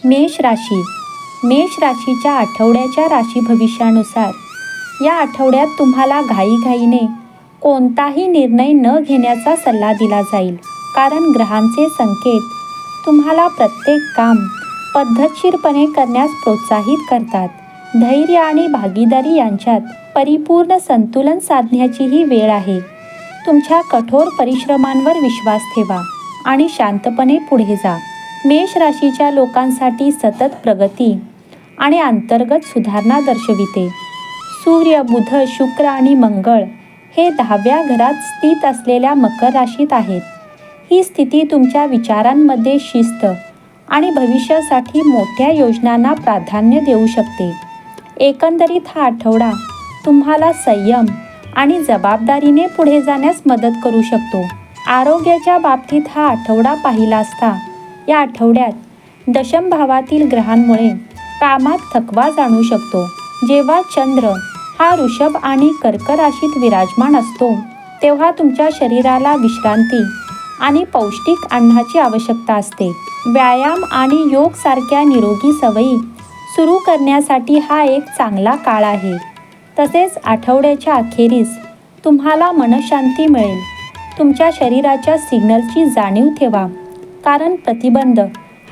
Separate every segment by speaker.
Speaker 1: मेष राशी. मेष राशीच्या आठवड्याच्या राशी भविष्यानुसार या आठवड्यात तुम्हाला घाईघाईने कोणताही निर्णय न घेण्याचा सल्ला दिला जाईल, कारण ग्रहांचे संकेत तुम्हाला प्रत्येक काम पद्धतशीरपणे करण्यास प्रोत्साहित करतात. धैर्य आणि भागीदारी यांच्यात परिपूर्ण संतुलन साधण्याची ही वेळ आहे. तुमच्या कठोर परिश्रमांवर विश्वास ठेवा आणि शांतपणे पुढे जा. मेष राशीच्या लोकांसाठी सतत प्रगती आणि अंतर्गत सुधारणा दर्शविते. सूर्य, बुध, शुक्र आणि मंगळ हे 10व्या घरात स्थित असलेल्या मकर राशीत आहेत. ही स्थिती तुमच्या विचारांमध्ये शिस्त आणि भविष्यासाठी मोठ्या योजनांना प्राधान्य देऊ शकते. एकंदरीत हा आठवडा तुम्हाला संयम आणि जबाबदारीने पुढे जाण्यास मदत करू शकतो. आरोग्याच्या बाबतीत हा आठवडा पाहिला असता या आठवड्यात दशम भावातील ग्रहांमुळे कामात थकवा जाणवू शकतो. जेव्हा चंद्र हा वृषभ आणि कर्क राशीत विराजमान असतो तेव्हा तुमच्या शरीराला विश्रांती आणि पौष्टिक अन्नाची आवश्यकता असते. व्यायाम आणि योग सारख्या निरोगी सवयी सुरू करण्यासाठी हा एक चांगला काळ आहे. तसेच आठवड्याच्या अखेरीस तुम्हाला मनशांती मिळेल. तुमच्या शरीराच्या सिग्नलची जाणीव ठेवा, कारण प्रतिबंध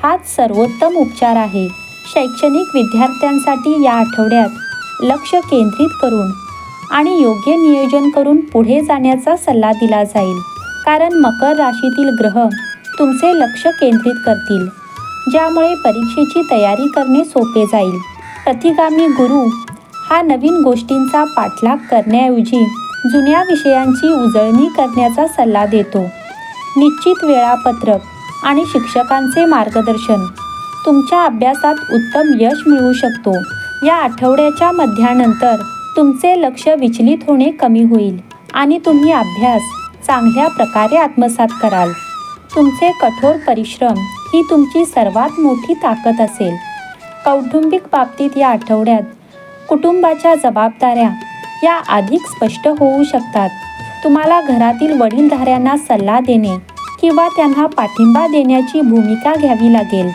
Speaker 1: हाच सर्वोत्तम उपचार आहे. शैक्षणिक विद्यार्थ्यांसाठी या आठवड्यात लक्ष केंद्रित करून आणि योग्य नियोजन करून पुढे जाण्याचा सल्ला दिला जाईल, कारण मकर राशीतील ग्रह तुमचे लक्ष केंद्रित करतील, ज्यामुळे परीक्षेची तयारी करणे सोपे जाईल. प्रतिगामी गुरु हा नवीन गोष्टींचा पाठलाग करण्याऐवजी जुन्या विषयांची उजळणी करण्याचा सल्ला देतो. निश्चित वेळापत्रक आणि शिक्षकांचे मार्गदर्शन तुमच्या अभ्यासात उत्तम यश मिळवू शकतो. या आठवड्याच्या मध्यानंतर तुमचे लक्ष विचलित होणे कमी होईल आणि तुम्ही अभ्यास चांगल्या प्रकारे आत्मसात कराल. तुमचे कठोर परिश्रम ही तुमची सर्वात मोठी ताकद असेल. कौटुंबिक बाबतीत या आठवड्यात कुटुंबाच्या जबाबदाऱ्या या अधिक स्पष्ट होऊ शकतात. तुम्हाला घरातील वडीलधाऱ्यांना सल्ला देणे किंवा त्यांना पाठिंबा देण्याची भूमिका घ्यावी लागेल.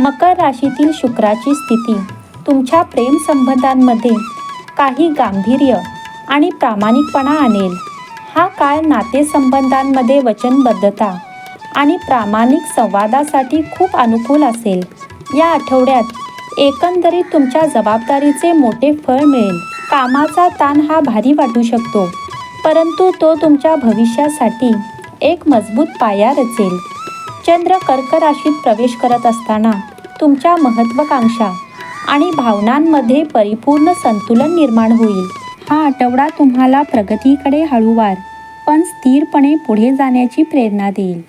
Speaker 1: मकर राशीतील शुक्राची स्थिती तुमच्या प्रेमसंबंधांमध्ये काही गांभीर्य आणि प्रामाणिकपणा आणेल. हा काळ नातेसंबंधांमध्ये वचनबद्धता आणि प्रामाणिक संवादासाठी खूप अनुकूल असेल. या आठवड्यात एकंदरीत तुमच्या जबाबदारीचे मोठे फळ मिळेल. कामाचा ताण हा भारी वाटू शकतो, परंतु तो तुमच्या भविष्यासाठी एक मजबूत पाया रचेल. चंद्र कर्क राशीत प्रवेश करत असताना तुमच्या महत्त्वाकांक्षा आणि भावनांमध्ये परिपूर्ण संतुलन निर्माण होईल. हा आठवडा तुम्हाला प्रगतीकडे हळूवार पण स्थिरपणे पुढे जाण्याची प्रेरणा देईल.